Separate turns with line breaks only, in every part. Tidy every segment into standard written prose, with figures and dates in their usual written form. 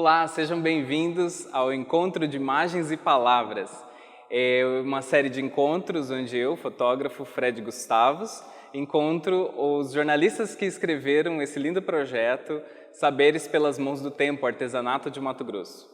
Olá, sejam bem-vindos ao Encontro de Imagens e Palavras. É uma série de encontros onde eu, fotógrafo Fred Gustavos, encontro os jornalistas que escreveram esse lindo projeto Saberes pelas Mãos do Tempo, Artesanato de Mato Grosso.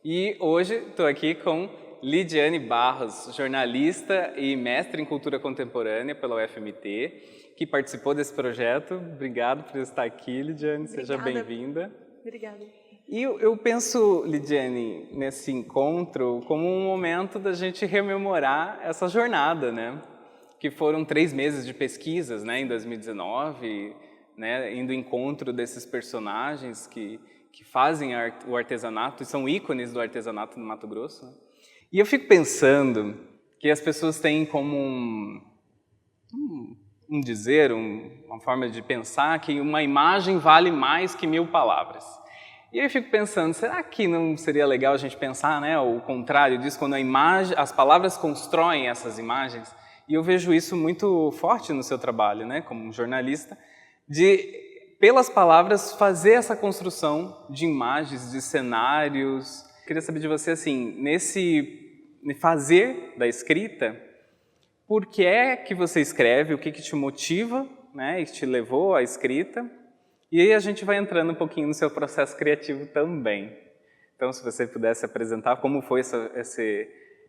E hoje estou aqui com Lidiane Barros, jornalista e mestre em cultura contemporânea pela UFMT, que participou desse projeto. Obrigado por estar aqui, Lidiane. Seja bem-vinda.
Obrigada.
E eu penso, Lidiane, nesse encontro como um momento da gente rememorar essa jornada, né? Que foram 3 meses de pesquisas, né, em 2019, né, indo ao encontro desses personagens que fazem o artesanato e são ícones do artesanato no Mato Grosso. Né? E eu fico pensando que as pessoas têm como uma forma de pensar que uma imagem vale mais que 1000 palavras. E eu fico pensando, será que não seria legal a gente pensar, né, o contrário disso, quando as palavras constroem essas imagens? E eu vejo isso muito forte no seu trabalho, né, como jornalista, de, pelas palavras, fazer essa construção de imagens, de cenários. Eu queria saber de você, assim, nesse fazer da escrita, por que é que você escreve, o que te motiva, né, e te levou à escrita? E aí a gente vai entrando um pouquinho no seu processo criativo também. Então, se você pudesse apresentar como foi esse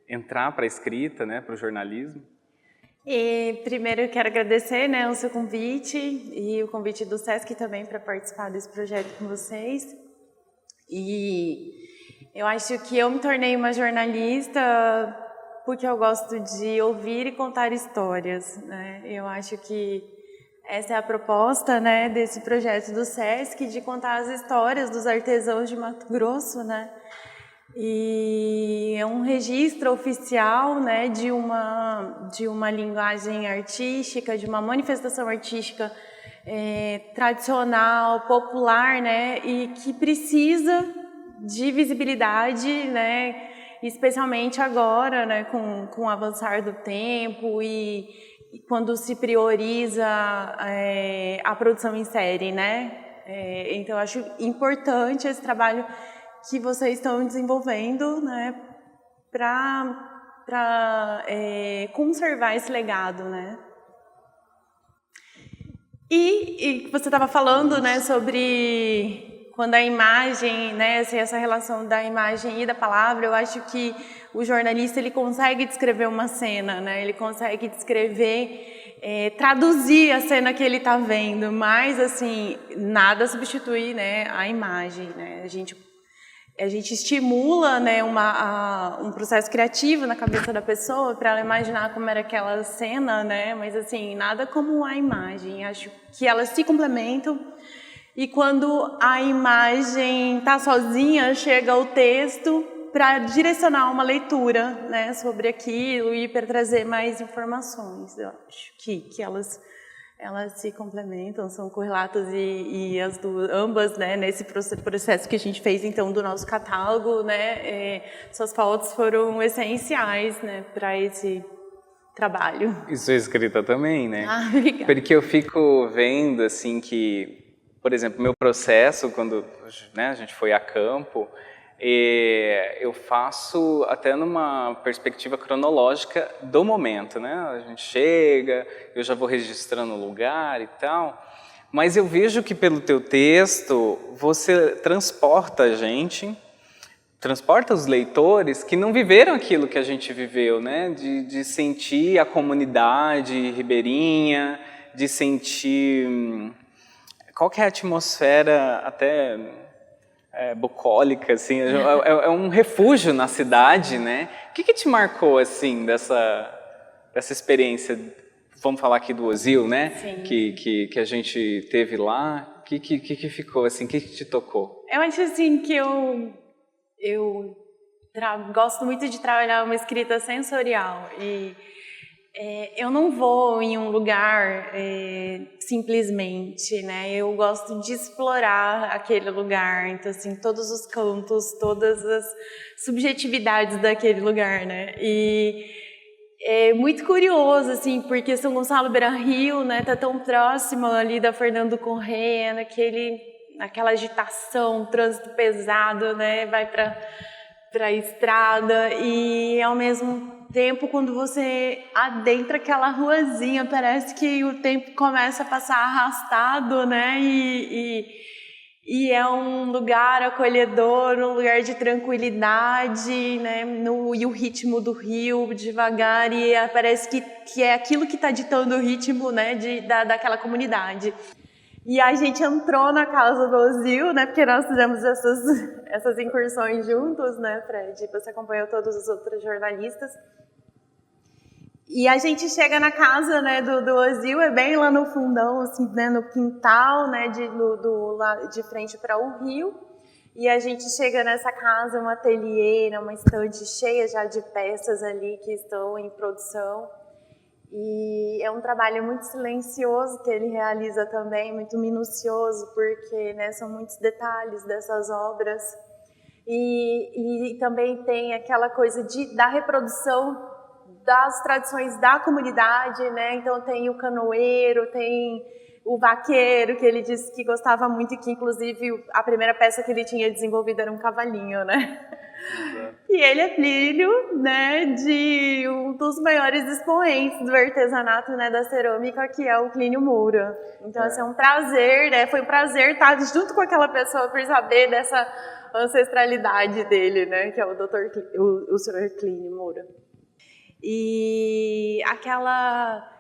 entrar para a escrita, né, para o jornalismo.
E primeiro eu quero agradecer, né, o seu convite e o convite do SESC também para participar desse projeto com vocês. E eu acho que eu me tornei uma jornalista porque eu gosto de ouvir e contar histórias, né? Eu acho que essa é a proposta, né, desse projeto do SESC, de contar as histórias dos artesãos de Mato Grosso, né? E é um registro oficial, né, de uma linguagem artística, de uma manifestação artística tradicional, popular, né, e que precisa de visibilidade, né, especialmente agora, né, com o avançar do tempo e quando se prioriza a produção em série, né? Então, eu acho importante esse trabalho que vocês estão desenvolvendo, né? Para conservar esse legado, né? E você estava falando, né? Sobre quando a imagem, né? Essa relação da imagem e da palavra, eu acho que o jornalista ele consegue descrever uma cena, né? Ele consegue descrever, traduzir a cena que ele está vendo, mas assim nada substitui, né, a imagem, né? A gente estimula, né, um processo criativo na cabeça da pessoa para ela imaginar como era aquela cena, né? Mas assim nada como a imagem. Acho que elas se complementam. E quando a imagem está sozinha, chega o texto para direcionar uma leitura, né, sobre aquilo e para trazer mais informações. Eu acho que elas se complementam, são correlatas e ambas, né, nesse processo que a gente fez então do nosso catálogo, né, suas fotos foram essenciais, né, para esse trabalho.
E sua escrita também, né?
Ah, obrigada.
Porque eu fico vendo assim que, por exemplo, meu processo quando, né, a gente foi a campo. Eu faço até numa perspectiva cronológica do momento, né? A gente chega, eu já vou registrando o lugar e tal, mas eu vejo que pelo teu texto você transporta a gente, transporta os leitores que não viveram aquilo que a gente viveu, né? De sentir a comunidade ribeirinha, de sentir qual que é a atmosfera até bucólica, assim, é um refúgio na cidade, né? O que te marcou, assim, dessa experiência, vamos falar aqui do Ozil, né?
Sim.
Que a gente teve lá, o que ficou, assim, o que te tocou?
Eu acho, assim, que eu gosto muito de trabalhar uma escrita sensorial e eu não vou em um lugar simplesmente, né? Eu gosto de explorar aquele lugar, então assim, todos os cantos, todas as subjetividades daquele lugar, né? E é muito curioso, assim, porque São Gonçalo Beira-Rio, né, tá tão próximo ali da Fernando Corrêa, aquela agitação, trânsito pesado, né, vai para a estrada, e ao mesmo tempo, quando você adentra aquela ruazinha, parece que o tempo começa a passar arrastado, né, e é um lugar acolhedor, um lugar de tranquilidade, né? E o ritmo do rio, devagar, e parece que é aquilo que está ditando o ritmo, né? Daquela comunidade. E a gente entrou na casa do Ozil, né? Porque nós fizemos essas incursões juntos, né, Fred? Você acompanhou todos os outros jornalistas. E a gente chega na casa, né, do Ozil, é bem lá no fundão, assim, né, no quintal, né, de frente para o rio. E a gente chega nessa casa, uma ateliê, uma estante cheia já de peças ali que estão em produção. E é um trabalho muito silencioso que ele realiza também, muito minucioso, porque, né, são muitos detalhes dessas obras. E também tem aquela coisa da reprodução das tradições da comunidade, né? Então tem o canoeiro, tem o vaqueiro, que ele disse que gostava muito e que, inclusive, a primeira peça que ele tinha desenvolvido era um cavalinho, né? Exato. E ele é filho, né, de um dos maiores expoentes do artesanato, né, da cerâmica, que é o Clínio Moura. Então, assim, é um prazer, né? Foi um prazer estar junto com aquela pessoa por saber dessa ancestralidade dele, né? Que é o Sr. Clínio Moura. E aquela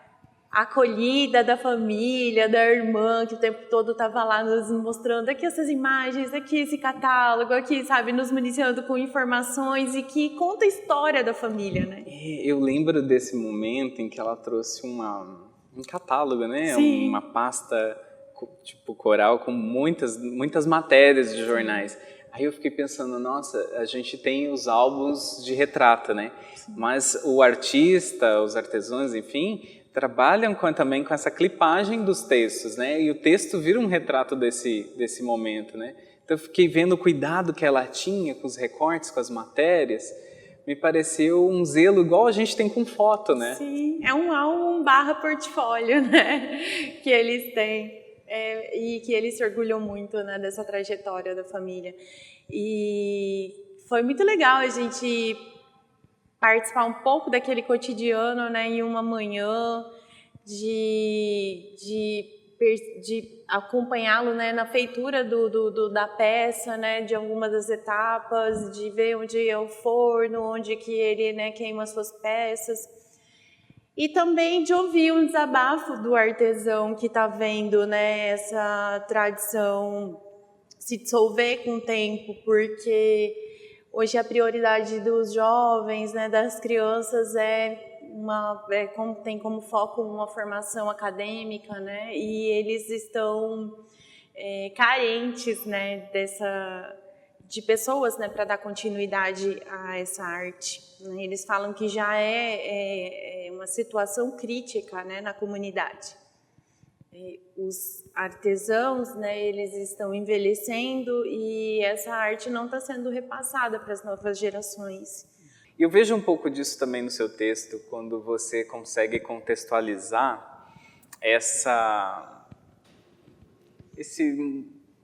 acolhida da família, da irmã, que o tempo todo estava lá nos mostrando aqui essas imagens, aqui esse catálogo, aqui, sabe, nos municiando com informações e que conta a história da família, né?
Eu lembro desse momento em que ela trouxe um catálogo, né?
Sim.
Uma pasta tipo coral com muitas matérias de jornais. Aí eu fiquei pensando, nossa, a gente tem os álbuns de retrato, né? Sim. Mas o artista, os artesãos, enfim, trabalham também com essa clipagem dos textos, né? E o texto vira um retrato desse momento, né? Então eu fiquei vendo o cuidado que ela tinha com os recortes, com as matérias. Me pareceu um zelo igual a gente tem com foto, né?
Sim, é um álbum / portfólio, né? Que eles têm. E que eles se orgulham muito, né, dessa trajetória da família. E foi muito legal a gente participar um pouco daquele cotidiano, né, em uma manhã, de acompanhá-lo, né, na feitura da peça, né, de algumas das etapas, de ver onde é o forno, onde que ele, né, queima as suas peças. E também de ouvir um desabafo do artesão que está vendo, né, essa tradição se dissolver com o tempo, porque hoje a prioridade dos jovens, né, das crianças tem como foco uma formação acadêmica, né, e eles estão carentes, né, de pessoas, né, para dar continuidade a essa arte. Eles falam que já é uma situação crítica, né, na comunidade. Os artesãos, né, eles estão envelhecendo e essa arte não está sendo repassada para as novas gerações.
Eu vejo um pouco disso também no seu texto, quando você consegue contextualizar esse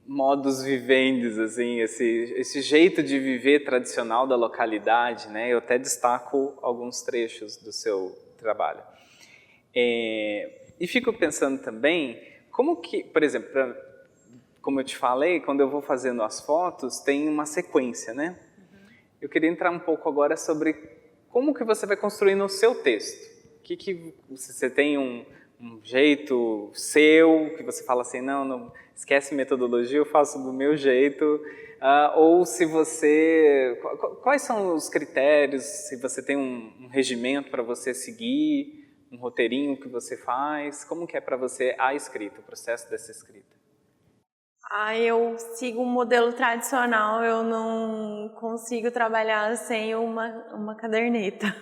modus vivendi, assim, esse jeito de viver tradicional da localidade, né? Eu até destaco alguns trechos do seu trabalho. E fico pensando também, como que, por exemplo, como eu te falei, quando eu vou fazendo as fotos, tem uma sequência, né? Uhum. Eu queria entrar um pouco agora sobre como que você vai construindo o seu texto. Que você tem um jeito seu, que você fala assim, não esquece metodologia, eu faço do meu jeito, ou se você... Quais são os critérios, se você tem um regimento para você seguir, um roteirinho que você faz, como que é para você a escrita, o processo dessa escrita?
Eu sigo um modelo tradicional, eu não consigo trabalhar sem uma caderneta.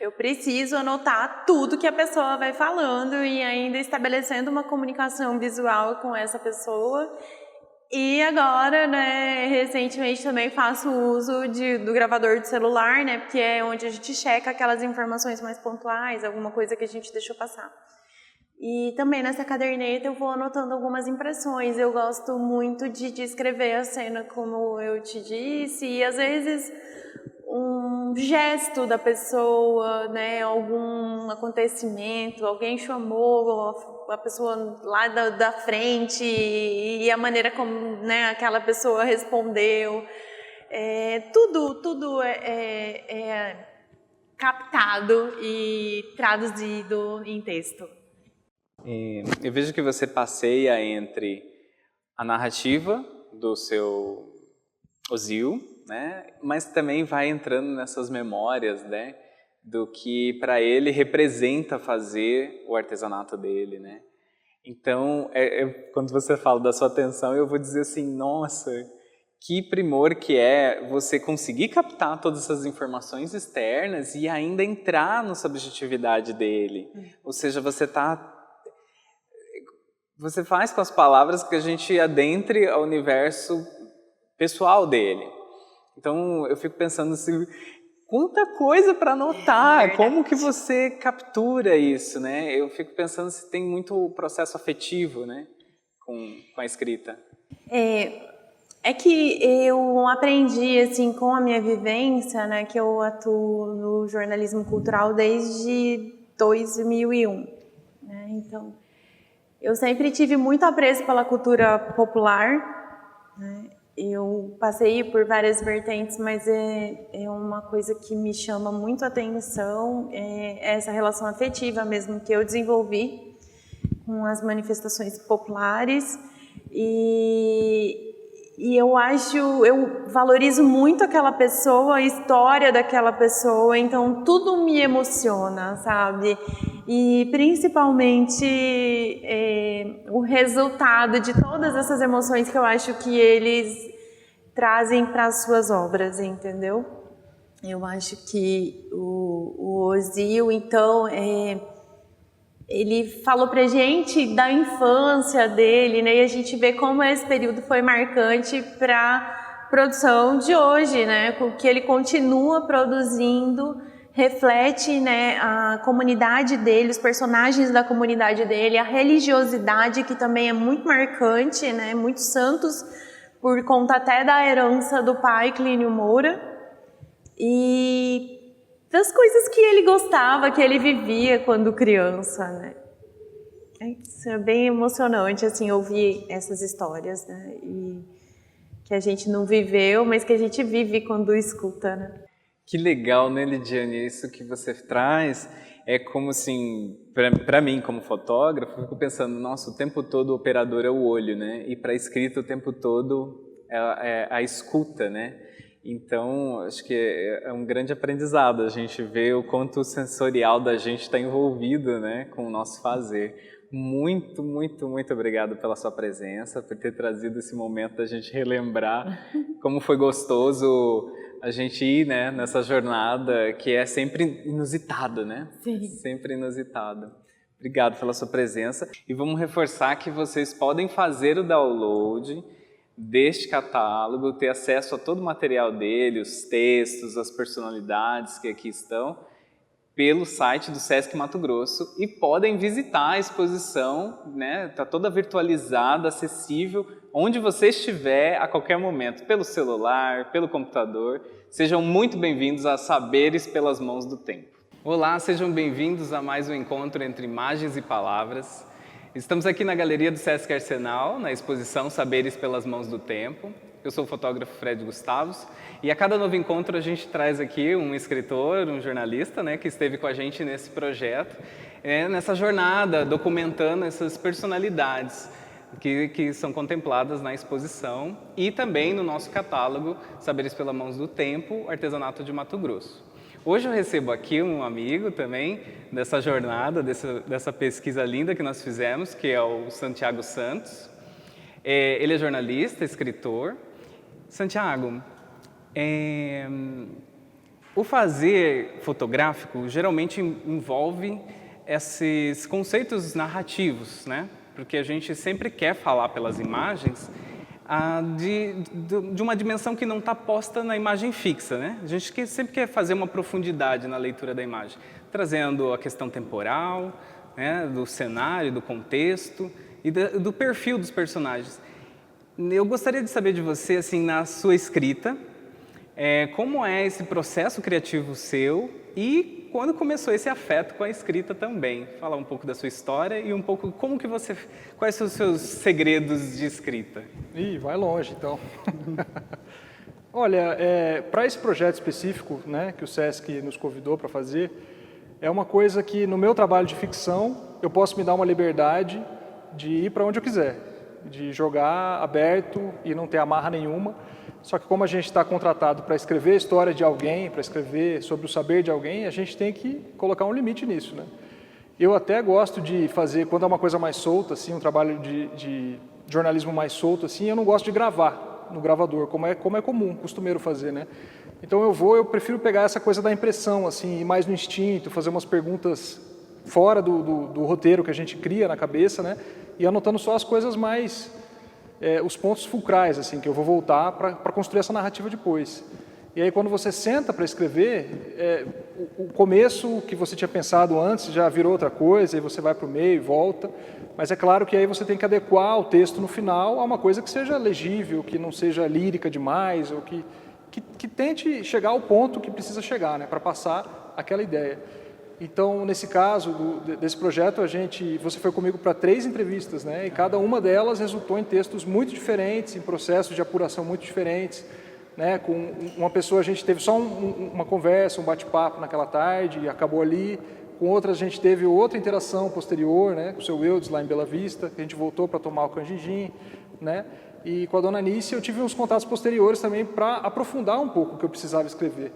Eu preciso anotar tudo que a pessoa vai falando e ainda estabelecendo uma comunicação visual com essa pessoa. E agora, né, recentemente também faço uso do gravador de celular, né, porque é onde a gente checa aquelas informações mais pontuais, alguma coisa que a gente deixou passar. E também nessa caderneta eu vou anotando algumas impressões. Eu gosto muito de descrever a cena como eu te disse, e às vezes um gesto da pessoa, né, algum acontecimento, alguém chamou a pessoa lá da frente e a maneira como, né, aquela pessoa respondeu. Tudo é captado e traduzido em texto.
Eu vejo que você passeia entre a narrativa do seu Ozil, né? Mas também vai entrando nessas memórias, né? Do que para ele representa fazer o artesanato dele, né? Então, quando você fala da sua atenção, eu vou dizer assim, nossa, que primor que é você conseguir captar todas essas informações externas e ainda entrar na subjetividade dele. Ou seja, você faz com as palavras que a gente adentre ao universo pessoal dele. Então, eu fico pensando assim, quanta coisa para anotar, como que você captura isso, né? Eu fico pensando se tem muito processo afetivo, né, com a escrita.
É que eu aprendi, assim, com a minha vivência, né, que eu atuo no jornalismo cultural desde 2001, né? Então, eu sempre tive muito apreço pela cultura popular, né? Eu passei por várias vertentes, mas é uma coisa que me chama muito a atenção, é essa relação afetiva mesmo que eu desenvolvi com as manifestações populares. E eu valorizo muito aquela pessoa, a história daquela pessoa, então tudo me emociona, sabe? E principalmente o resultado de todas essas emoções que eu acho que eles trazem para as suas obras, entendeu? Eu acho que o Ozil, então, ele falou pra gente da infância dele, né? E a gente vê como esse período foi marcante para a produção de hoje, né? O que ele continua produzindo reflete, né, a comunidade dele, os personagens da comunidade dele, a religiosidade que também é muito marcante, né? Muitos santos por conta até da herança do pai Clínio Moura e das coisas que ele gostava, que ele vivia quando criança, né? Isso é bem emocionante, assim, ouvir essas histórias, né? E que a gente não viveu, mas que a gente vive quando escuta, né?
Que legal, né, Lidiane? Isso que você traz é como assim, para mim como fotógrafo, eu fico pensando, nossa, o tempo todo o operador é o olho, né? E para a escrita o tempo todo é a escuta, né? Então, acho que é um grande aprendizado a gente ver o quanto o sensorial da gente está envolvido, né, com o nosso fazer. Muito, muito, muito obrigado pela sua presença, por ter trazido esse momento da gente relembrar como foi gostoso a gente ir, né, nessa jornada que é sempre inusitada, né?
Sim.
Sempre inusitada. Obrigado pela sua presença. E vamos reforçar que vocês podem fazer o download deste catálogo, ter acesso a todo o material dele, os textos, as personalidades que aqui estão, pelo site do Sesc Mato Grosso e podem visitar a exposição, né? Está toda virtualizada, acessível, onde você estiver a qualquer momento, pelo celular, pelo computador. Sejam muito bem-vindos a Saberes pelas Mãos do Tempo. Olá, sejam bem-vindos a mais um encontro entre imagens e palavras. Estamos aqui na Galeria do Sesc Arsenal, na exposição Saberes pelas Mãos do Tempo. Eu sou o fotógrafo Fred Gustavos e a cada novo encontro a gente traz aqui um escritor, um jornalista, né, que esteve com a gente nesse projeto, nessa jornada, documentando essas personalidades que são contempladas na exposição e também no nosso catálogo Saberes pelas Mãos do Tempo, Artesanato de Mato Grosso. Hoje eu recebo aqui um amigo também dessa jornada, dessa pesquisa linda que nós fizemos, que é o Santiago Santos. Ele é jornalista, escritor. Santiago, o fazer fotográfico geralmente envolve esses conceitos narrativos, né? Porque a gente sempre quer falar pelas imagens de uma dimensão que não está posta na imagem fixa, né? A gente sempre quer fazer uma profundidade na leitura da imagem, trazendo a questão temporal, né, do cenário, do contexto e do perfil dos personagens. Eu gostaria de saber de você, assim, na sua escrita, como é esse processo criativo seu e quando começou esse afeto com a escrita também. Falar um pouco da sua história e um pouco quais são os seus segredos de escrita.
Ih, vai longe, então. Olha, para esse projeto específico, né, que o SESC nos convidou para fazer, é uma coisa que no meu trabalho de ficção eu posso me dar uma liberdade de ir para onde eu quiser, de jogar aberto e não ter amarra nenhuma. Só que como a gente está contratado para escrever a história de alguém, para escrever sobre o saber de alguém, a gente tem que colocar um limite nisso, né? Eu até gosto de fazer, quando é uma coisa mais solta, assim, um trabalho de jornalismo mais solto, assim, eu não gosto de gravar no gravador, como é comum, costumeiro fazer, né? Então eu prefiro pegar essa coisa da impressão, assim, ir mais no instinto, fazer umas perguntas fora do roteiro que a gente cria na cabeça, né? E anotando só as coisas mais, os pontos fulcrais, assim, que eu vou voltar para construir essa narrativa depois. E aí quando você senta para escrever, o começo que você tinha pensado antes já virou outra coisa, e você vai para o meio e volta. Mas é claro que aí você tem que adequar o texto no final a uma coisa que seja legível, que não seja lírica demais, ou que tente chegar ao ponto que precisa chegar, né, para passar aquela ideia. Então, nesse caso desse projeto, você foi comigo para 3 entrevistas, né, e cada uma delas resultou em textos muito diferentes, em processos de apuração muito diferentes. Né, com uma pessoa a gente teve só uma conversa, um bate-papo naquela tarde e acabou ali. Com outra a gente teve outra interação posterior, né, com o seu Eudes lá em Bela Vista, que a gente voltou para tomar o canjinjim, né, e com a dona Nícia eu tive uns contatos posteriores também para aprofundar um pouco o que eu precisava escrever.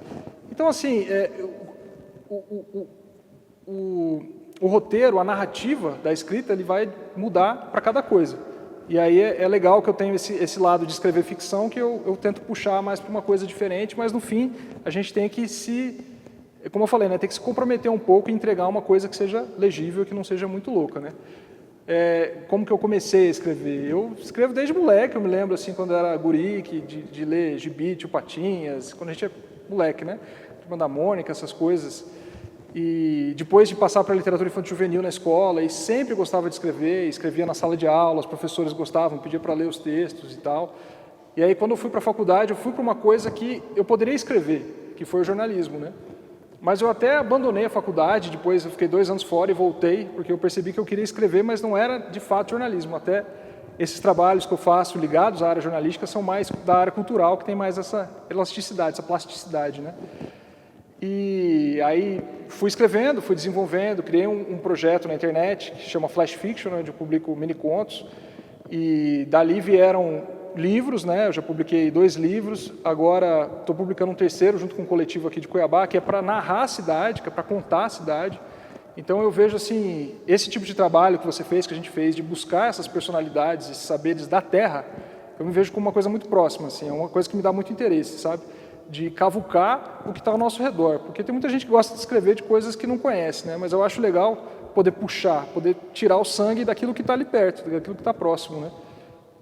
Então, assim, o roteiro, a narrativa da escrita, ele vai mudar para cada coisa. E aí é legal que eu tenho esse lado de escrever ficção, que eu tento puxar mais para uma coisa diferente, mas no fim a gente tem que como eu falei, né, tem que se comprometer um pouco e entregar uma coisa que seja legível, que não seja muito louca, né? Como que eu comecei a escrever? Eu escrevo desde moleque, eu me lembro assim, quando eu era guri, de ler Gibi, Tio Patinhas, quando a gente é moleque, né? Turma da Mônica, essas coisas. E depois de passar para a literatura infantil juvenil na escola, e sempre gostava de escrever, escrevia na sala de aula, os professores gostavam, pediam para ler os textos e tal. E aí quando eu fui para a faculdade, eu fui para uma coisa que eu poderia escrever, que foi o jornalismo, né? Mas eu até abandonei a faculdade, depois eu fiquei 2 anos fora e voltei, porque eu percebi que eu queria escrever, mas não era de fato jornalismo. Até esses trabalhos que eu faço ligados à área jornalística são mais da área cultural, que tem mais essa elasticidade, essa plasticidade, né? E aí fui escrevendo, fui desenvolvendo, criei um projeto na internet que chama Flash Fiction, onde eu publico mini-contos, e dali vieram livros, né? Eu já publiquei 2 livros, agora estou publicando um 3º junto com um coletivo aqui de Cuiabá, que é para narrar a cidade, que é para contar a cidade. Então eu vejo assim, esse tipo de trabalho que você fez, que a gente fez, de buscar essas personalidades, esses saberes da terra, eu me vejo como uma coisa muito próxima, assim, é uma coisa que me dá muito interesse, sabe? De cavucar o que está ao nosso redor, porque tem muita gente que gosta de escrever de coisas que não conhece, né? Mas eu acho legal poder puxar, poder tirar o sangue daquilo que está ali perto, daquilo que está próximo, né?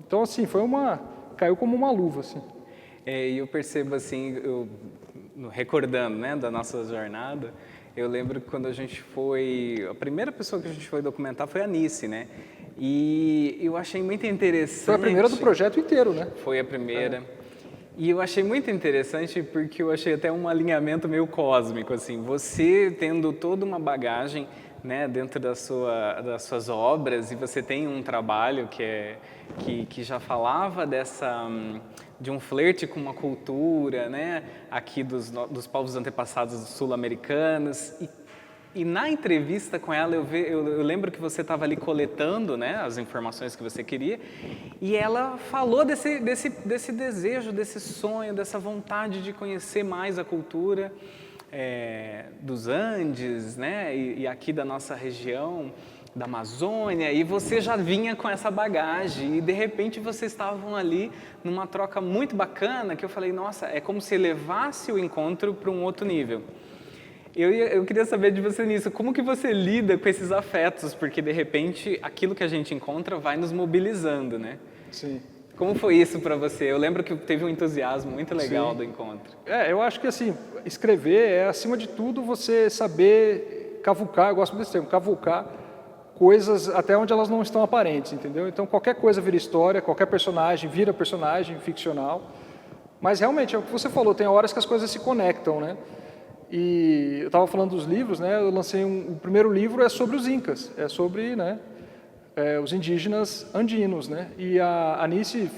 Então, assim, caiu como uma luva, assim.
E eu percebo, assim, recordando, né, da nossa jornada, eu lembro que quando a primeira pessoa que a gente foi documentar foi a Nice, né? E eu achei muito interessante...
Foi a primeira do projeto inteiro, né?
Foi a primeira. E eu achei muito interessante porque eu achei até um alinhamento meio cósmico, assim, você tendo toda uma bagagem, né, dentro das suas obras, e você tem um trabalho que já falava de um flerte com uma cultura, né, aqui dos povos antepassados sul-americanos. E na entrevista com ela, eu lembro que você estava ali coletando, né, as informações que você queria, e ela falou desse desejo, desse sonho, dessa vontade de conhecer mais a cultura dos Andes, né, e aqui da nossa região, da Amazônia, e você já vinha com essa bagagem, e de repente vocês estavam ali numa troca muito bacana, que eu falei, nossa, é como se elevasse o encontro para um outro nível. Eu queria saber de você nisso, como que você lida com esses afetos, porque de repente aquilo que a gente encontra vai nos mobilizando, né?
Sim.
Como foi isso para você? Eu lembro que teve um entusiasmo muito legal do encontro.
Eu acho que assim, escrever é acima de tudo você saber cavucar, eu gosto desse termo, cavucar coisas até onde elas não estão aparentes, entendeu? Então qualquer coisa vira história, qualquer personagem vira personagem ficcional. Mas realmente, é o que você falou, tem horas que as coisas se conectam, né? E eu estava falando dos livros, né? Eu lancei o primeiro livro é sobre os Incas, é sobre, né, os indígenas andinos, né? E a Anice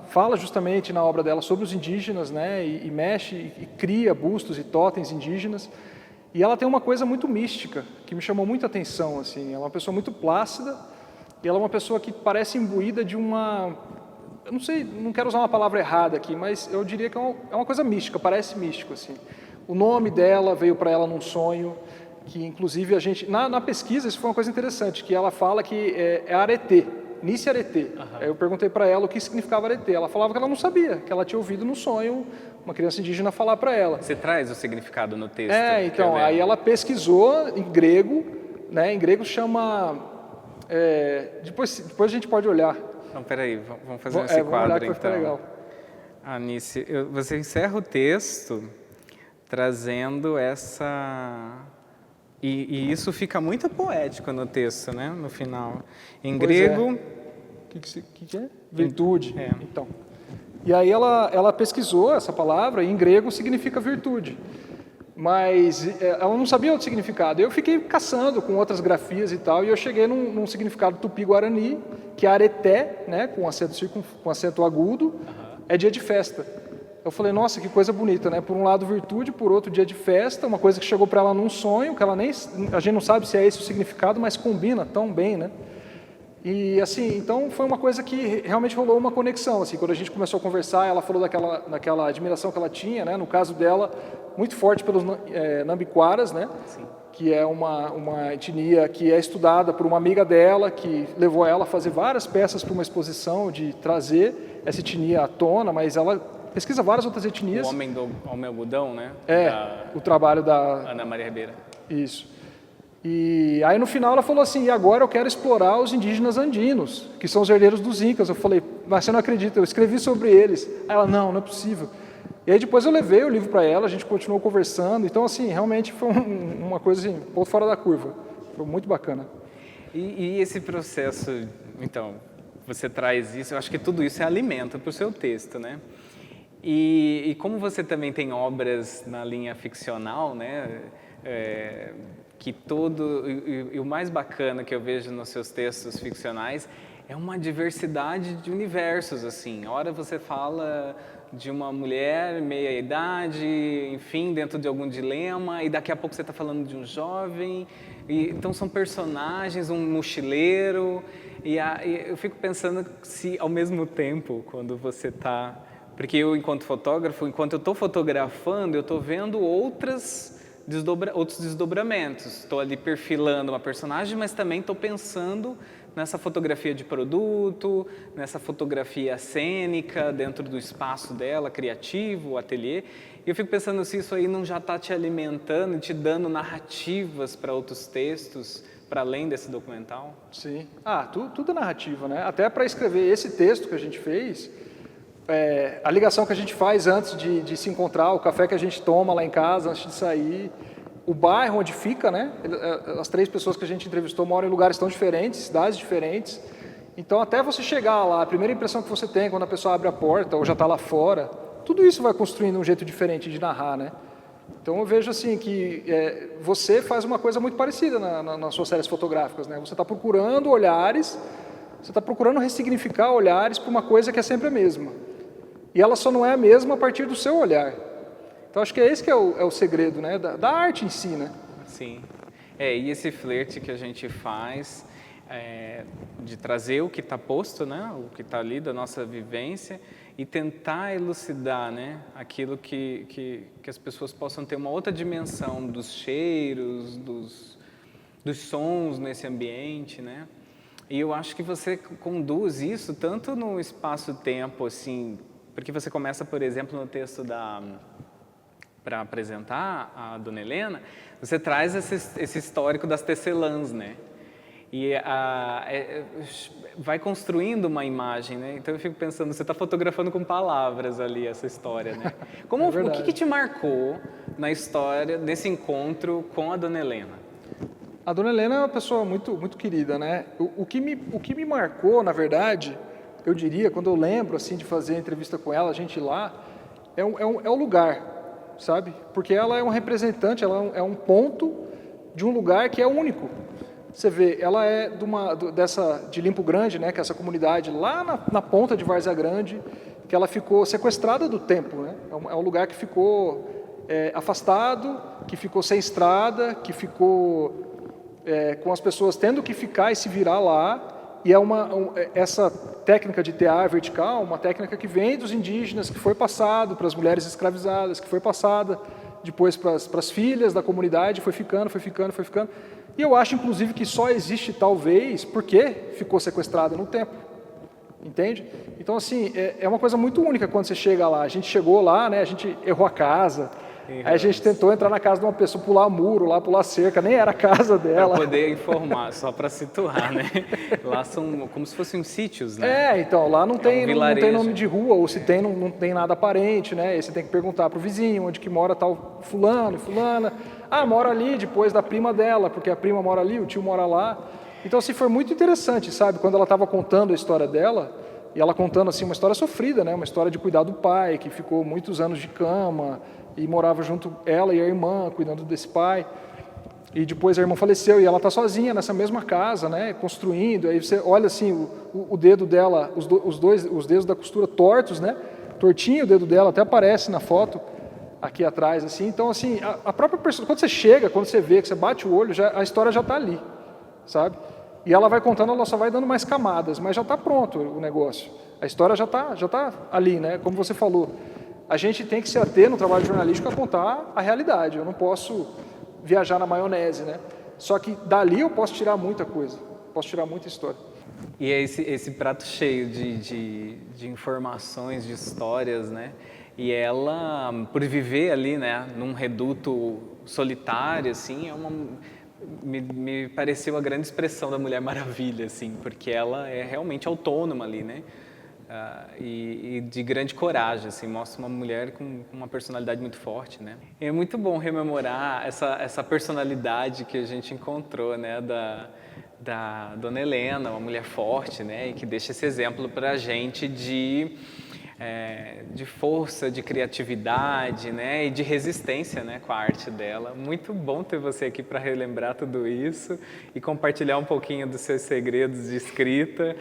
fala justamente na obra dela sobre os indígenas, né? E mexe e cria bustos e totens indígenas. E ela tem uma coisa muito mística que me chamou muita atenção, assim. Ela é uma pessoa muito plácida e ela é uma pessoa que parece imbuída de uma, eu não sei, não quero usar uma palavra errada aqui, mas eu diria que é uma coisa mística, parece místico, assim. O nome dela veio para ela num sonho, que inclusive a gente, na pesquisa, isso foi uma coisa interessante, que ela fala que é aretê, Nice Aretê. Aí eu perguntei para ela o que significava aretê. Ela falava que ela não sabia, que ela tinha ouvido no sonho uma criança indígena falar para ela.
Você traz o significado no texto?
Então, aí ela pesquisou em grego, né? Em grego chama... depois a gente pode olhar.
Então, peraí, vamos fazer esse quadro,
olhar que
então.
vai ficar legal.
Anice, você encerra o texto trazendo essa... E isso fica muito poético no texto, né? No final. Em grego...
O que é? Virtude. Então. E aí ela pesquisou essa palavra, e em grego significa virtude. Mas ela não sabia outro significado. Eu fiquei caçando com outras grafias e tal, e eu cheguei num significado tupi-guarani, que é areté, né? Com acento agudo, é dia de festa. Eu falei, nossa, que coisa bonita, né? Por um lado virtude, por outro dia de festa, uma coisa que chegou para ela num sonho, que a gente não sabe se é esse o significado, mas combina tão bem, né? E assim, então foi uma coisa que realmente rolou uma conexão, assim, quando a gente começou a conversar, ela falou daquela admiração que ela tinha, né? No caso dela, muito forte pelos Nambiquaras, né? Sim. Que é uma etnia que é estudada por uma amiga dela, que levou ela a fazer várias peças para uma exposição, de trazer essa etnia à tona, mas ela pesquisa várias outras etnias.
O Homem Algodão, né?
O trabalho da...
Ana Maria Ribeira.
Isso. E aí no final ela falou assim, e agora eu quero explorar os indígenas andinos, que são os herdeiros dos Incas. Eu falei, mas você não acredita, eu escrevi sobre eles. Aí ela, não é possível. E aí depois eu levei o livro para ela, a gente continuou conversando. Então assim, realmente foi uma coisa assim, um pouco fora da curva. Foi muito bacana.
E esse processo, então, você traz isso, eu acho que tudo isso é alimento para o seu texto, né? E como você também tem obras na linha ficcional, né? E o mais bacana que eu vejo nos seus textos ficcionais é uma diversidade de universos, assim. A hora você fala de uma mulher meia-idade, enfim, dentro de algum dilema, e daqui a pouco você está falando de um jovem, então são personagens, um mochileiro, e eu fico pensando se ao mesmo tempo, quando você está... Porque eu, enquanto fotógrafo, enquanto eu estou fotografando, eu estou vendo outros desdobramentos. Estou ali perfilando uma personagem, mas também estou pensando nessa fotografia de produto, nessa fotografia cênica, dentro do espaço dela, criativo, o ateliê. E eu fico pensando se isso aí não já está te alimentando, te dando narrativas para outros textos, para além desse documental?
Sim. Tudo é narrativa, né? Até para escrever esse texto que a gente fez... a ligação que a gente faz antes de se encontrar, o café que a gente toma lá em casa antes de sair, o bairro onde fica, né? As 3 pessoas que a gente entrevistou moram em lugares tão diferentes, cidades diferentes. Então, até você chegar lá, a primeira impressão que você tem quando a pessoa abre a porta ou já está lá fora, tudo isso vai construindo um jeito diferente de narrar, né? Então, eu vejo assim que você faz uma coisa muito parecida nas suas séries fotográficas, né? Você está procurando olhares, você está procurando ressignificar olhares para uma coisa que é sempre a mesma. E ela só não é a mesma a partir do seu olhar. Então, acho que é esse que é o segredo, né? Da arte em si, né?
Sim. E esse flerte que a gente faz de trazer o que está posto, né? O que está ali da nossa vivência e tentar elucidar, né? Aquilo que as pessoas possam ter uma outra dimensão dos cheiros, dos sons nesse ambiente, né? E eu acho que você conduz isso tanto no espaço-tempo, assim... Porque você começa, por exemplo, no texto para apresentar a Dona Helena, você traz esse histórico das tecelãs, né? E vai construindo uma imagem, né? Então eu fico pensando, você está fotografando com palavras ali essa história, né? O que te marcou na história desse encontro com a Dona Helena?
A dona Helena é uma pessoa muito, muito querida, né? O que me marcou, na verdade, eu diria, quando eu lembro assim de fazer a entrevista com ela, a gente ir lá, é o lugar, sabe? Porque ela é um representante, ela é um ponto de um lugar que é único. Você vê, ela é de Limpo Grande, né? Que é essa comunidade lá na ponta de Várzea Grande, que ela ficou sequestrada do tempo, né? É um lugar que ficou afastado, que ficou sem estrada, que ficou com as pessoas tendo que ficar e se virar lá. E essa técnica de tear vertical, uma técnica que vem dos indígenas, que foi passado para as mulheres escravizadas, que foi passada depois para as filhas da comunidade, foi ficando. E eu acho, inclusive, que só existe, talvez, porque ficou sequestrada no tempo. Entende? Então, assim, é uma coisa muito única quando você chega lá. A gente chegou lá, né? A gente errou a casa. Aí a gente tentou entrar na casa de uma pessoa, pular muro, lá pular cerca, nem era a casa dela.
Para poder informar, só para situar, né? Lá são como se fossem sítios, né?
Então, lá não tem nome de rua, ou se tem, não tem nada aparente, né? Aí você tem que perguntar pro vizinho onde que mora tal fulano e fulana. Ah, mora ali, depois da prima dela, porque a prima mora ali, o tio mora lá. Então, assim, foi muito interessante, sabe? Quando ela estava contando a história dela, e ela contando, assim, uma história sofrida, né? Uma história de cuidar do pai, que ficou muitos anos de cama, e morava junto ela e a irmã, cuidando desse pai. E depois a irmã faleceu, e ela está sozinha nessa mesma casa, né? Construindo. Aí você olha, assim, o dedo dela, os dedos da costura tortos, né? Tortinho o dedo dela, até aparece na foto aqui atrás, assim. Então, assim, a própria pessoa, quando você chega, quando você vê, que você bate o olho, a história já está ali, sabe? E ela vai contando, ela só vai dando mais camadas, mas já está pronto o negócio. A história já tá ali, né? Como você falou, a gente tem que se ater no trabalho jornalístico a contar a realidade. Eu não posso viajar na maionese, né? Só que dali eu posso tirar muita coisa, posso tirar muita história.
E é esse prato cheio de informações, de histórias, né? E ela, por viver ali, né, num reduto solitário, assim, me pareceu a grande expressão da Mulher Maravilha, assim, porque ela é realmente autônoma ali, né? E de grande coragem, assim, mostra uma mulher com uma personalidade muito forte, né? E é muito bom rememorar essa personalidade que a gente encontrou, né, da Dona Helena, uma mulher forte, né, e que deixa esse exemplo para a gente de força, de criatividade, né, e de resistência, né, com a arte dela. Muito bom ter você aqui para relembrar tudo isso e compartilhar um pouquinho dos seus segredos de escrita.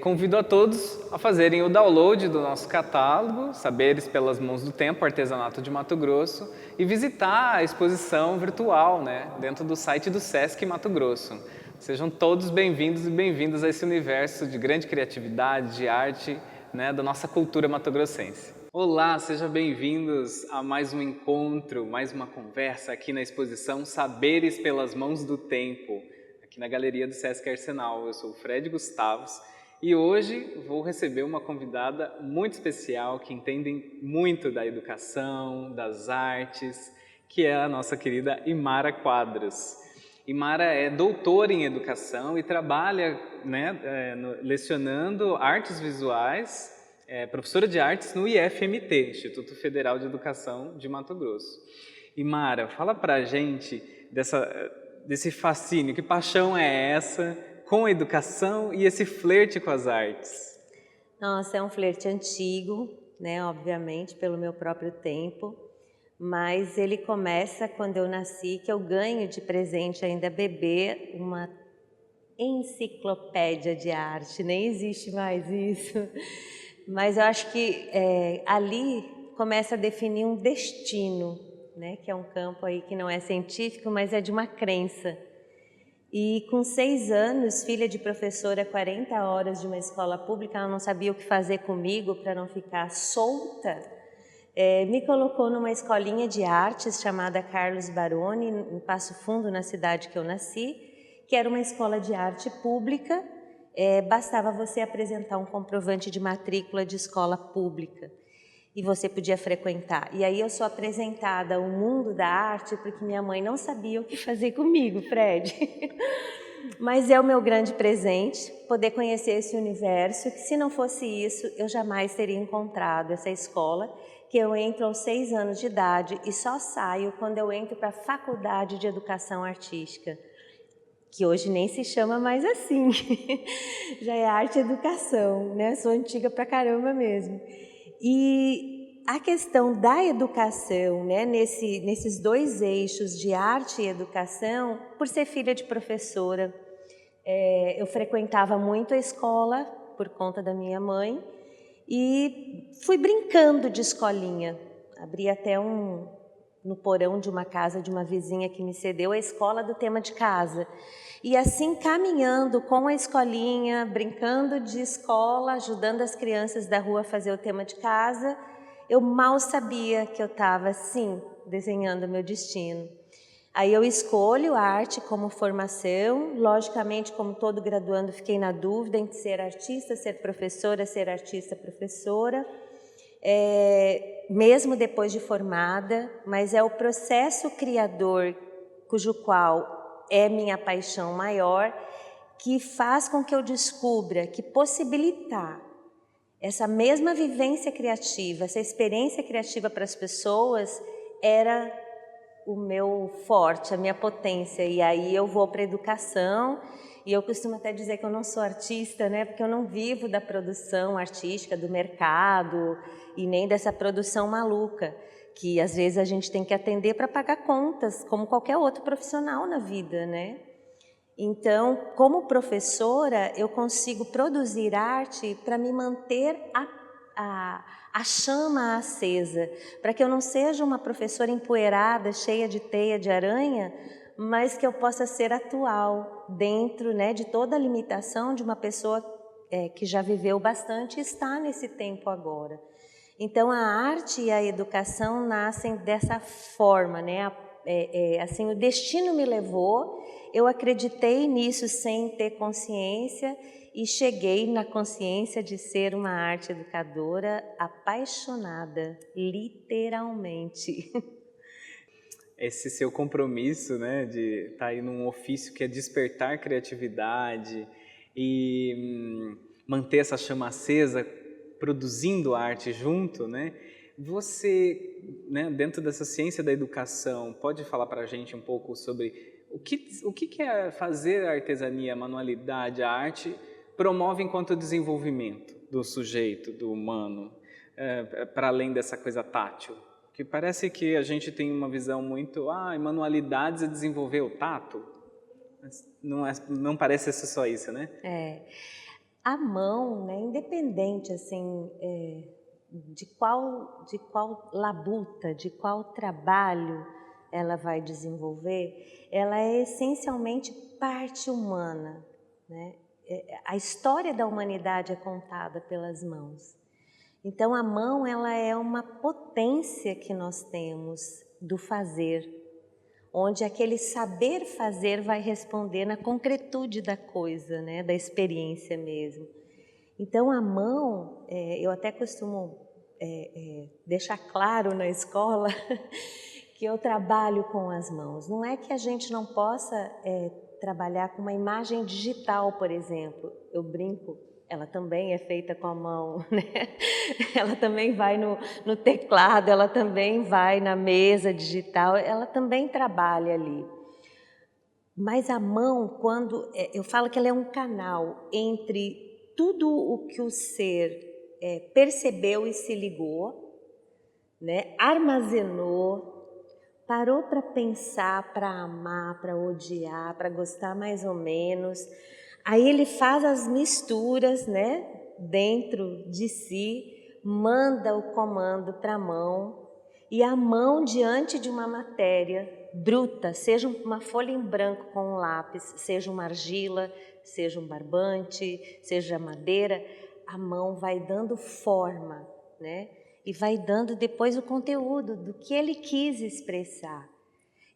Convido a todos a fazerem o download do nosso catálogo, Saberes pelas Mãos do Tempo, Artesanato de Mato Grosso, e visitar a exposição virtual, né, dentro do site do Sesc Mato Grosso. Sejam todos bem-vindos e bem-vindas a esse universo de grande criatividade, de arte, né, da nossa cultura matogrossense. Olá, sejam bem-vindos a mais um encontro, mais uma conversa aqui na exposição Saberes pelas Mãos do Tempo, aqui na Galeria do Sesc Arsenal. Eu sou o Fred Gustavos e hoje vou receber uma convidada muito especial que entende muito da educação, das artes, que é a nossa querida Imara Quadros. Imara é doutora em educação e trabalha, né, lecionando artes visuais, professora de artes no IFMT, Instituto Federal de Educação de Mato Grosso. Imara, fala pra gente desse fascínio, que paixão é essa com a educação e esse flerte com as artes?
Nossa, é um flerte antigo, né, obviamente, pelo meu próprio tempo. Mas ele começa quando eu nasci, que eu ganho de presente ainda bebê uma enciclopédia de arte, nem existe mais isso. Mas eu acho que ali começa a definir um destino, né? Que é um campo aí que não é científico, mas é de uma crença. E com 6 anos, filha de professora, 40 horas de uma escola pública, ela não sabia o que fazer comigo para não ficar solta. Me colocou numa escolinha de artes chamada Carlos Baroni, em Passo Fundo, na cidade que eu nasci, que era uma escola de arte pública. Bastava você apresentar um comprovante de matrícula de escola pública e você podia frequentar. E aí eu sou apresentada ao mundo da arte porque minha mãe não sabia o que fazer comigo, Fred. Mas é o meu grande presente, poder conhecer esse universo, que se não fosse isso, eu jamais teria encontrado essa escola, que eu entro aos 6 anos de idade e só saio quando eu entro para a Faculdade de Educação Artística. que hoje nem se chama mais assim, já é arte e educação, né? Sou antiga pra caramba mesmo. E a questão da educação, né, nesses dois eixos de arte e educação, por ser filha de professora, eu frequentava muito a escola por conta da minha mãe e fui brincando de escolinha. Abri até no porão de uma casa de uma vizinha que me cedeu a escola do tema de casa. E assim, caminhando com a escolinha, brincando de escola, ajudando as crianças da rua a fazer o tema de casa, eu mal sabia que eu estava, sim, desenhando o meu destino. Aí eu escolho a arte como formação, logicamente, como todo graduando, fiquei na dúvida entre ser artista, ser professora, ser artista, professora, mesmo depois de formada, mas é o processo criador, cujo qual é minha paixão maior, que faz com que eu descubra que possibilitar essa mesma vivência criativa, essa experiência criativa para as pessoas era o meu forte, a minha potência. E aí eu vou para a educação, e eu costumo até dizer que eu não sou artista, né? Porque eu não vivo da produção artística, do mercado, e nem dessa produção maluca, que às vezes a gente tem que atender para pagar contas, como qualquer outro profissional na vida, né? Então, como professora, eu consigo produzir arte para me manter a chama acesa, para que eu não seja uma professora empoeirada, cheia de teia de aranha, mas que eu possa ser atual dentro, né, de toda a limitação de uma pessoa que já viveu bastante e está nesse tempo agora. Então, a arte e a educação nascem dessa forma, né? Assim, o destino me levou, eu acreditei nisso sem ter consciência e cheguei na consciência de ser uma arte educadora apaixonada, literalmente.
Esse seu compromisso, né, de estar aí num ofício que é despertar criatividade e manter essa chama acesa, produzindo arte junto, né? Você, né, dentro dessa ciência da educação, pode falar para a gente um pouco sobre o que é fazer a artesania, a manualidade, a arte promove enquanto desenvolvimento do sujeito, do humano, para além dessa coisa tátil? Que parece que a gente tem uma visão muito, manualidades é desenvolver o tato, mas não parece ser só isso, né?
A mão, né, independente assim, de qual labuta, de qual trabalho ela vai desenvolver, ela é essencialmente parte humana, né? A história da humanidade é contada pelas mãos. Então, a mão, ela é uma potência que nós temos do fazer, onde aquele saber fazer vai responder na concretude da coisa, né? Da experiência mesmo. Então, a mão, eu até costumo deixar claro na escola que eu trabalho com as mãos. Não é que a gente não possa trabalhar com uma imagem digital, por exemplo. Eu brinco, ela também é feita com a mão, né? Ela também vai no teclado, ela também vai na mesa digital, ela também trabalha ali. Mas a mão, quando eu falo que ela é um canal entre tudo o que o ser percebeu e se ligou, né? Armazenou, parou para pensar, para amar, para odiar, para gostar mais ou menos. Aí ele faz as misturas, né, dentro de si, manda o comando para a mão, e a mão diante de uma matéria bruta, seja uma folha em branco com um lápis, seja uma argila, seja um barbante, seja madeira, a mão vai dando forma, né? E vai dando depois o conteúdo do que ele quis expressar.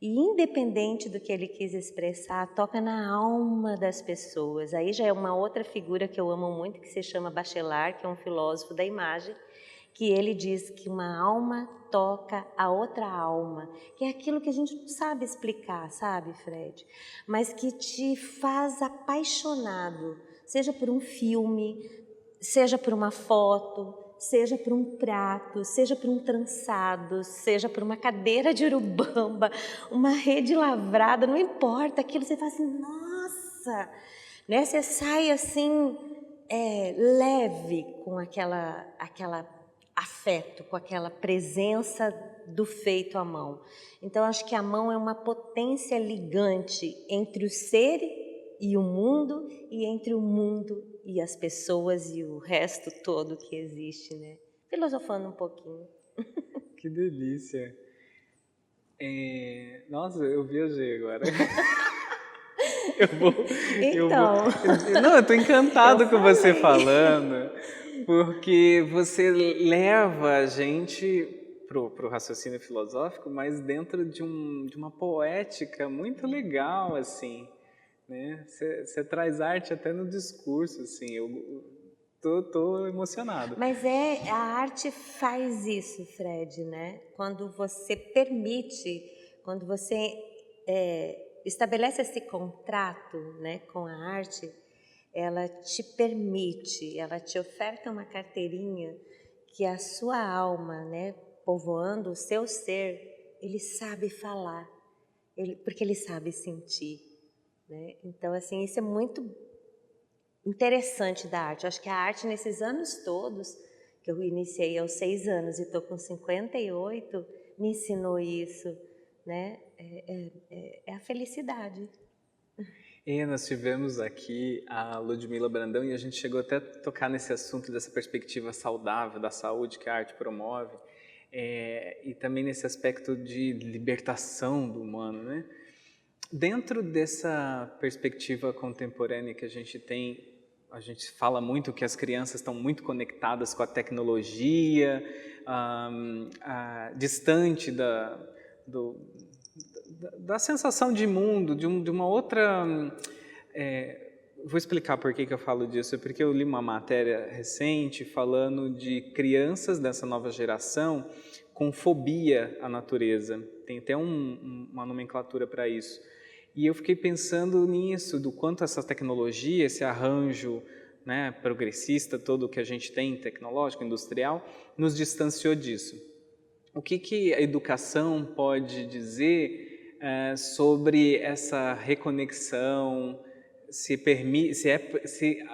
E independente do que ele quis expressar, toca na alma das pessoas. Aí já é uma outra figura que eu amo muito, que se chama Bachelard, que é um filósofo da imagem, que ele diz que uma alma toca a outra alma, que é aquilo que a gente não sabe explicar, sabe, Fred? Mas que te faz apaixonado, seja por um filme, seja por uma foto, seja por um prato, seja por um trançado, seja por uma cadeira de urubamba, uma rede lavrada, não importa, aquilo você fala assim, nossa, nossa, né? Você sai assim, leve com aquela afeto, com aquela presença do feito à mão. Então, acho que a mão é uma potência ligante entre o ser e o mundo, e entre o mundo e as pessoas e o resto todo que existe, né? Filosofando um pouquinho.
Que delícia. Nossa, eu viajei agora. Não, eu estou encantado com você falando, porque você leva a gente pro raciocínio filosófico, mas dentro de uma poética muito legal, assim, né? Você traz arte até no discurso, assim, eu tô emocionado.
Mas a arte faz isso, Fred, né? Quando você permite, quando você estabelece esse contrato, né, com a arte, ela te permite, ela te oferta uma carteirinha que a sua alma, né, povoando o seu ser, ele sabe falar, porque ele sabe sentir, né? Então, assim, isso é muito interessante da arte. Eu acho que a arte, nesses anos todos, que eu iniciei aos 6 anos e estou com 58, me ensinou isso, né? É a felicidade.
Nós tivemos aqui a Ludmila Brandão e a gente chegou até a tocar nesse assunto dessa perspectiva saudável da saúde que a arte promove, e também nesse aspecto de libertação do humano, né? Dentro dessa perspectiva contemporânea que a gente tem, a gente fala muito que as crianças estão muito conectadas com a tecnologia, distante da sensação de mundo, de uma outra... vou explicar por que eu falo disso. É porque eu li uma matéria recente falando de crianças dessa nova geração com fobia à natureza. Tem até uma nomenclatura para isso. E eu fiquei pensando nisso, do quanto essa tecnologia, esse arranjo, né, progressista, todo que a gente tem, tecnológico, industrial, nos distanciou disso. O que a educação pode dizer sobre essa reconexão, se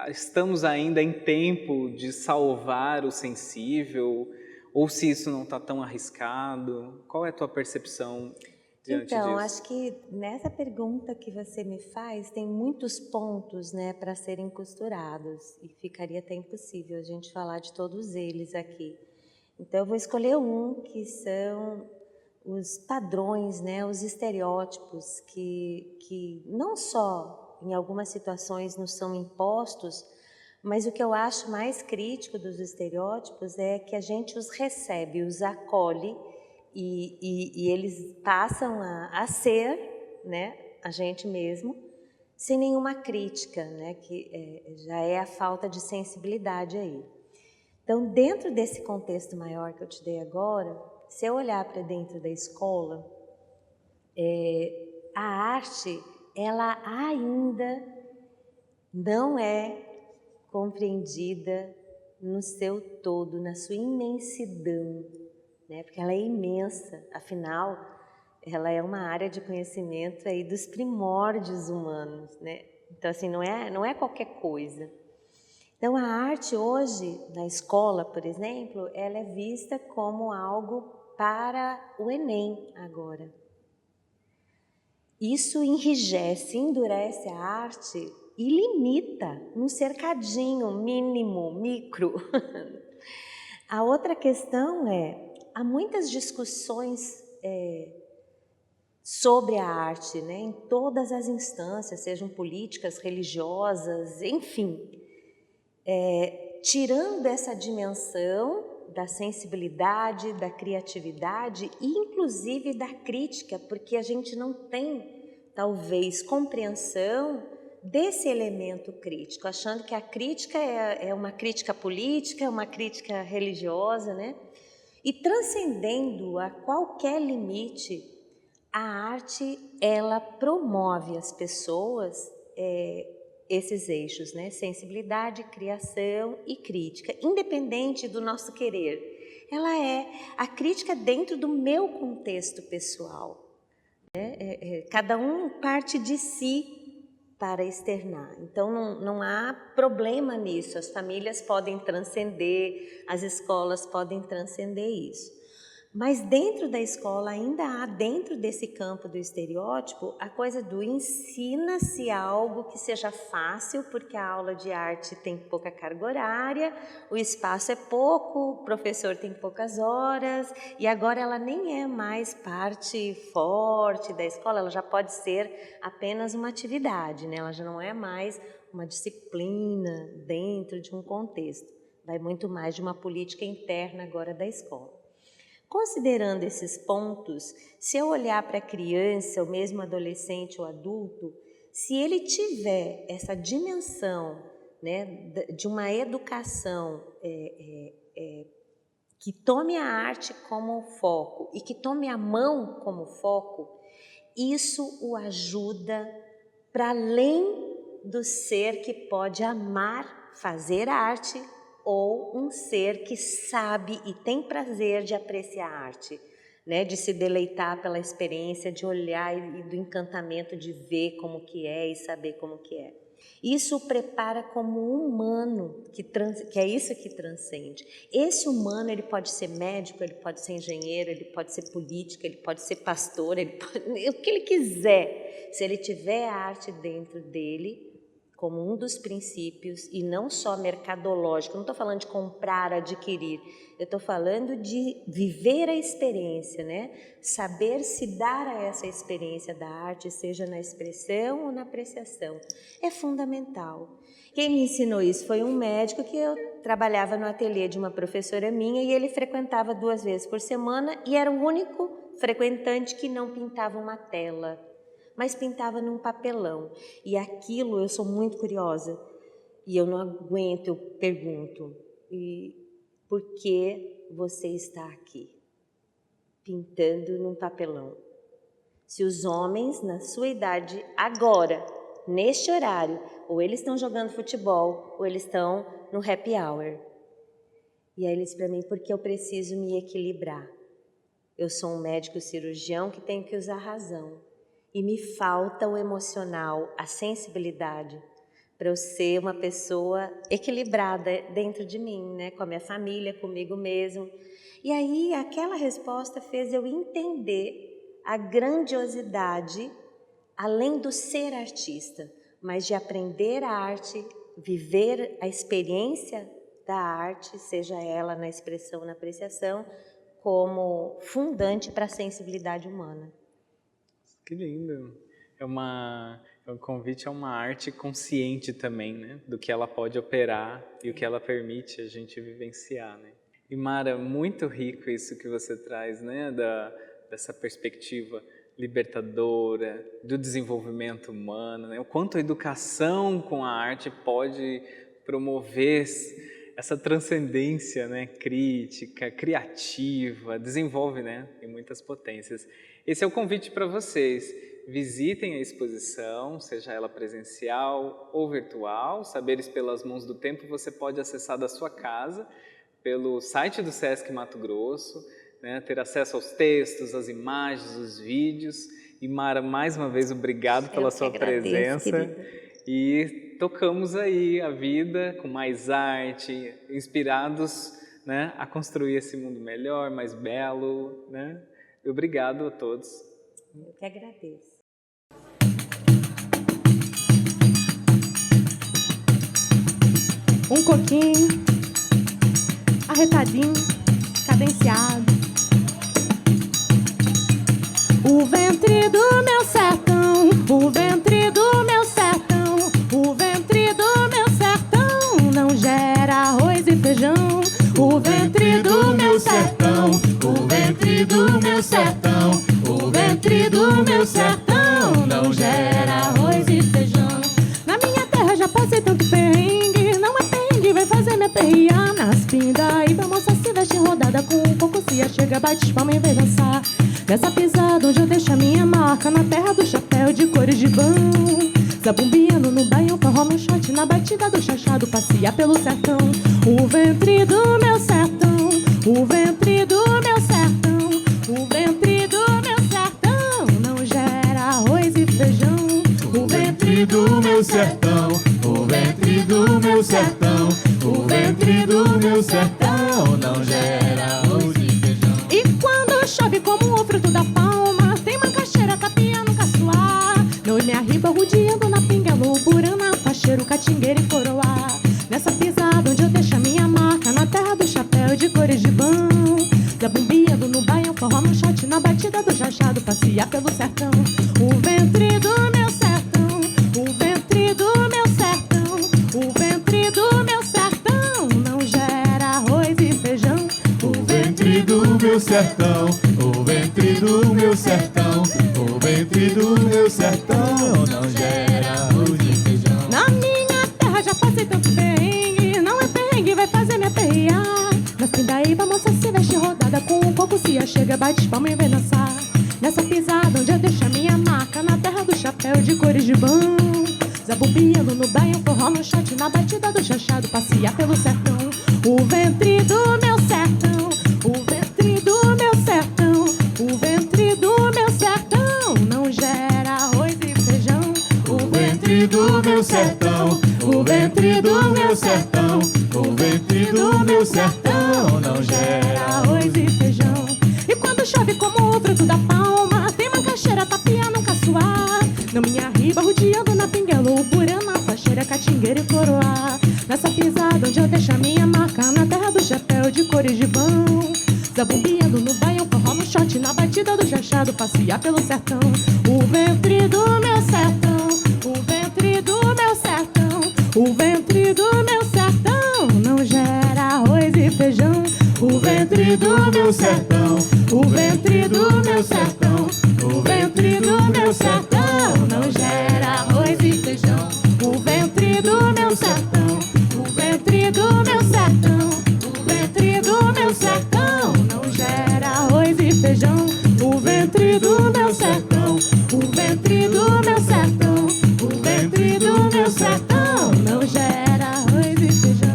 estamos ainda em tempo de salvar o sensível, ou se isso não está tão arriscado? Qual é a tua percepção diante disso?
Então, acho que nessa pergunta que você me faz, tem muitos pontos, né, para serem costurados, e ficaria até impossível a gente falar de todos eles aqui. Então, eu vou escolher um que são os padrões, né, os estereótipos que não só em algumas situações nos são impostos, mas o que eu acho mais crítico dos estereótipos é que a gente os recebe, os acolhe e eles passam a ser, né, a gente mesmo, sem nenhuma crítica, né, que já é a falta de sensibilidade aí. Então, dentro desse contexto maior que eu te dei agora, se eu olhar para dentro da escola, a arte, ela ainda não é compreendida no seu todo, na sua imensidão, né? Porque ela é imensa, afinal, ela é uma área de conhecimento aí dos primórdios humanos, né? Então, assim, não é qualquer coisa. Então, a arte hoje, na escola, por exemplo, ela é vista como algo para o Enem agora. Isso enrijece, endurece a arte e limita num cercadinho mínimo, micro. A outra questão há muitas discussões sobre a arte, né, em todas as instâncias, sejam políticas, religiosas, enfim. Tirando essa dimensão da sensibilidade, da criatividade e inclusive da crítica, porque a gente não tem, talvez, compreensão desse elemento crítico, achando que a crítica é uma crítica política, é uma crítica religiosa, né? E transcendendo a qualquer limite, a arte, ela promove as pessoas esses eixos, né? Sensibilidade, criação e crítica, independente do nosso querer. Ela é a crítica dentro do meu contexto pessoal. Cada um parte de si para externar. Então, não há problema nisso, as famílias podem transcender, as escolas podem transcender isso. Mas dentro da escola ainda há, dentro desse campo do estereótipo, a coisa do ensina-se algo que seja fácil, porque a aula de arte tem pouca carga horária, o espaço é pouco, o professor tem poucas horas, e agora ela nem é mais parte forte da escola, ela já pode ser apenas uma atividade, né? Ela já não é mais uma disciplina dentro de um contexto, vai muito mais de uma política interna agora da escola. Considerando esses pontos, se eu olhar para a criança, ou mesmo adolescente ou adulto, se ele tiver essa dimensão, né, de uma educação que tome a arte como foco e que tome a mão como foco, isso o ajuda para além do ser que pode amar fazer arte, ou um ser que sabe e tem prazer de apreciar a arte, né? De se deleitar pela experiência, de olhar e do encantamento de ver como que é e saber como que é. Isso o prepara como humano, que é isso que transcende. Esse humano, ele pode ser médico, ele pode ser engenheiro, ele pode ser político, ele pode ser pastor, o que ele quiser. Se ele tiver a arte dentro dele, como um dos princípios, e não só mercadológico, não estou falando de comprar, adquirir, eu estou falando de viver a experiência, né? Saber se dar a essa experiência da arte, seja na expressão ou na apreciação, é fundamental. Quem me ensinou isso foi um médico que eu trabalhava no ateliê de uma professora minha e ele frequentava 2 vezes por semana e era o único frequentante que não pintava uma tela, mas pintava num papelão. E aquilo, eu sou muito curiosa, e eu não aguento, eu pergunto, e por que você está aqui, pintando num papelão? Se os homens, na sua idade, agora, neste horário, ou eles estão jogando futebol, ou eles estão no happy hour. E aí ele disse para mim, porque eu preciso me equilibrar. Eu sou um médico cirurgião que tenho que usar a razão. E me falta o emocional, a sensibilidade, para eu ser uma pessoa equilibrada dentro de mim, né? Com a minha família, comigo mesmo. E aí aquela resposta fez eu entender a grandiosidade, além do ser artista, mas de aprender a arte, viver a experiência da arte, seja ela na expressão, na apreciação, como fundante para a sensibilidade humana.
Que lindo. O convite a uma arte consciente também, né? Do que ela pode operar e o que ela permite a gente vivenciar, né? E Mara, muito rico isso que você traz, né? Dessa perspectiva libertadora, do desenvolvimento humano, né? O quanto a educação com a arte pode promover essa transcendência, né? Crítica, criativa, desenvolve, né? Em muitas potências. Esse é o convite para vocês. Visitem a exposição, seja ela presencial ou virtual. Saberes pelas Mãos do Tempo você pode acessar da sua casa, pelo site do Sesc Mato Grosso, né? Ter acesso aos textos, às imagens, os vídeos. E Mara, mais uma vez, obrigado pela sua presença. Querida. E tocamos aí a vida com mais arte, inspirados, né? A construir esse mundo melhor, mais belo, né? Obrigado a todos.
Eu que agradeço.
Um coquinho, arretadinho, cadenciado. O ventre do meu sertão, o ventre do meu sertão, o ventre do meu sertão não gera arroz e feijão. O ventre do meu sertão, o ventre do meu sertão, o ventre do meu sertão não gera arroz e feijão. Na minha terra já passei tanto perrengue, não é perrengue, vai fazer minha perrear nas pindaíba. Moça se veste rodada com um coco, se chega, bate as palmas e vem dançar. Nessa pisada onde eu deixo a minha marca, na terra do chapéu de cores de vão. Zabumbiando no baião, forró no shot, na batida do chachado, passear pelo sertão. O ventre do meu sertão, o ventre do meu sertão, o ventre do meu sertão não gera arroz e feijão. O ventre do meu
Catingueira e Coroá. Nessa pisada onde eu deixo a minha marca, na terra do chapéu de cores de bão. Da bombeando no baião, forró no shot, na batida do jachado, passear pelo sertão. O ventre do meu sertão, o ventre do meu sertão, o ventre do meu sertão não gera arroz e feijão.
O ventre do meu sertão, o ventre do meu sertão, o ventre do meu sertão não gera arroz e feijão.
Na minha terra já passei tanto perrengue, não é perrengue, vai fazer me aperrear. Nas Pindaíba, moça se veste rodada, com o coco se achega, bate palma e vem dançar. Nessa pisada onde eu deixo a minha marca, na terra do chapéu de cores de bão. Zabubiando no baião, forró no shot, na batida do chachado, passear pelo sertão. O ventre do meu sertão, o ventre do meu sertão, o ventre do meu sertão não gera arroz e feijão.
O ventre do meu sertão, o ventre do meu sertão, o ventre do meu sertão não gera
arroz e feijão. E quando chove como o fruto da palma, tem macaxeira, tapia no caçoar. Na minha riba, rodeando na pinguela, o burana, faixeira, catingueira e coroá. Nessa pisada onde eu deixo a minha marca, na terra do chapéu de cores de bão. Zabumbiando no baião, forró no shot, na batida do jachado, passear pelo sertão. O ventre do meu sertão, o ventre do meu sertão, o ventre do meu sertão não gera arroz e feijão.
O ventre do meu sertão, o ventre do meu sertão, o ventre do meu sertão
não gera arroz e feijão. O ventre do meu sertão, o ventre do meu sertão, o ventre do meu sertão não gera arroz e feijão. O ventre do meu sertão, o ventre do meu sertão, o ventre do meu sertão não gera arroz e feijão.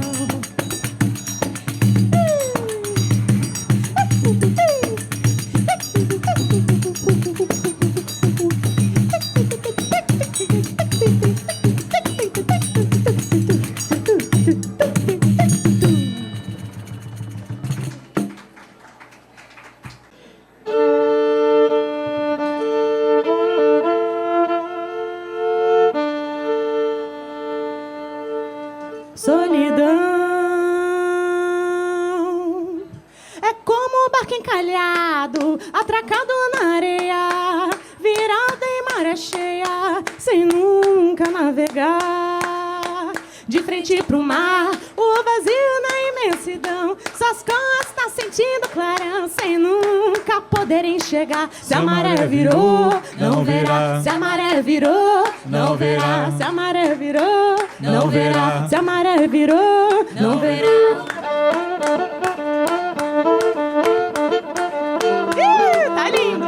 Solidão é como um barco encalhado, atracado na areia, virado em maré cheia, sem nunca navegar. De frente pro mar, o vazio na imensidão, suas costas sentindo clarão, sem nunca poder enxergar. Se a maré virou, não verá. Se a maré virou, não verá. Se a maré virou, não verá. Se a maré virou, não verá. Tá lindo!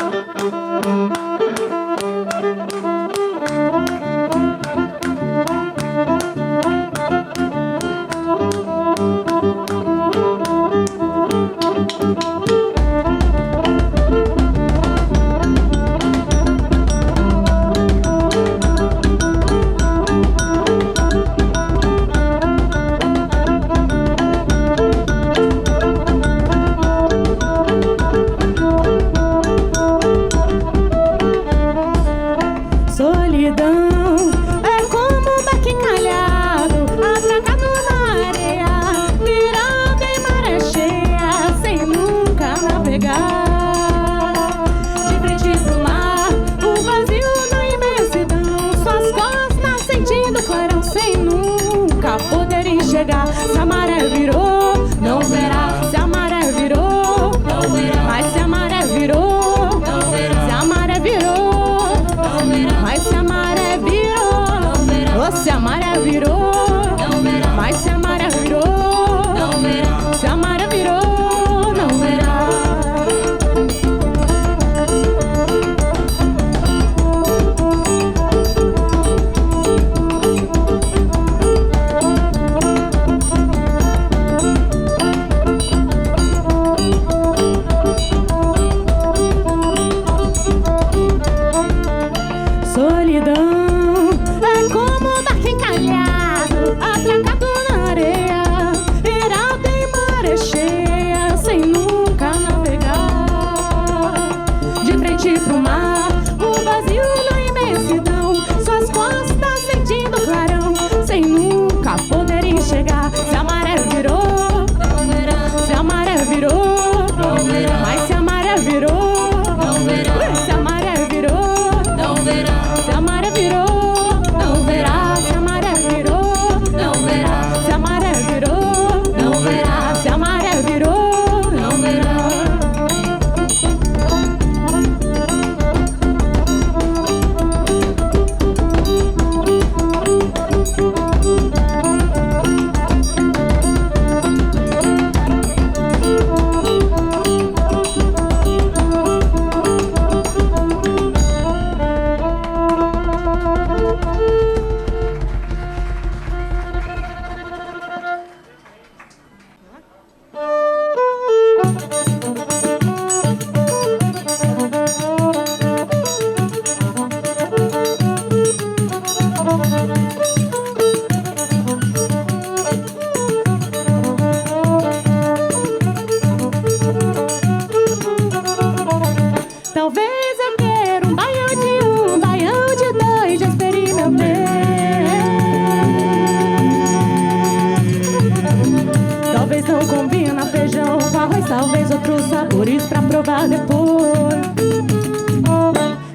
provar depois.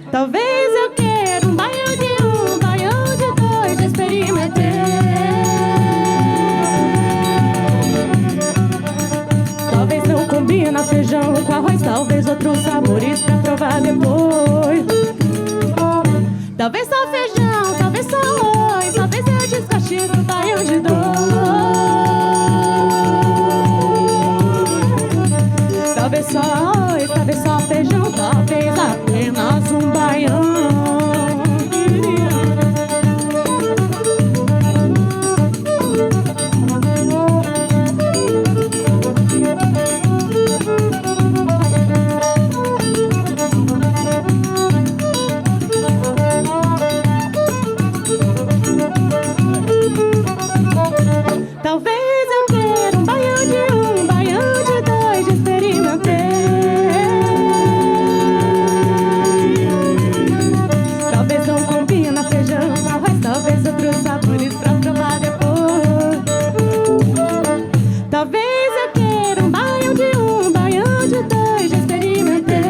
Talvez eu queira um baião de um, baião de dois, já experimentei. Talvez não combina feijão com arroz, talvez outros sabores pra provar depois. Talvez só feijão, talvez só arroz, talvez eu desgoste do baião de dois. Talvez só arroz, talvez só feijão, talvez apenas um baião. Talvez eu queira um baião de um, baião de dois, já experimentei. Talvez não combina feijão com arroz, talvez outros sabores pra provar depois. Talvez eu queira um baião de um, baião de dois, já experimentei.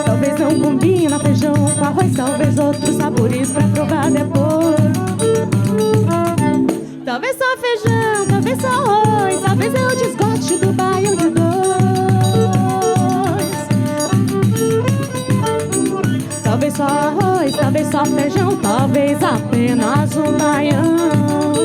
Talvez não combina feijão com arroz, talvez outros sabores pra provar depois. Talvez só feijão, talvez só arroz, talvez eu desgoste do baião de dois. Talvez só arroz, talvez só feijão, talvez apenas um baião.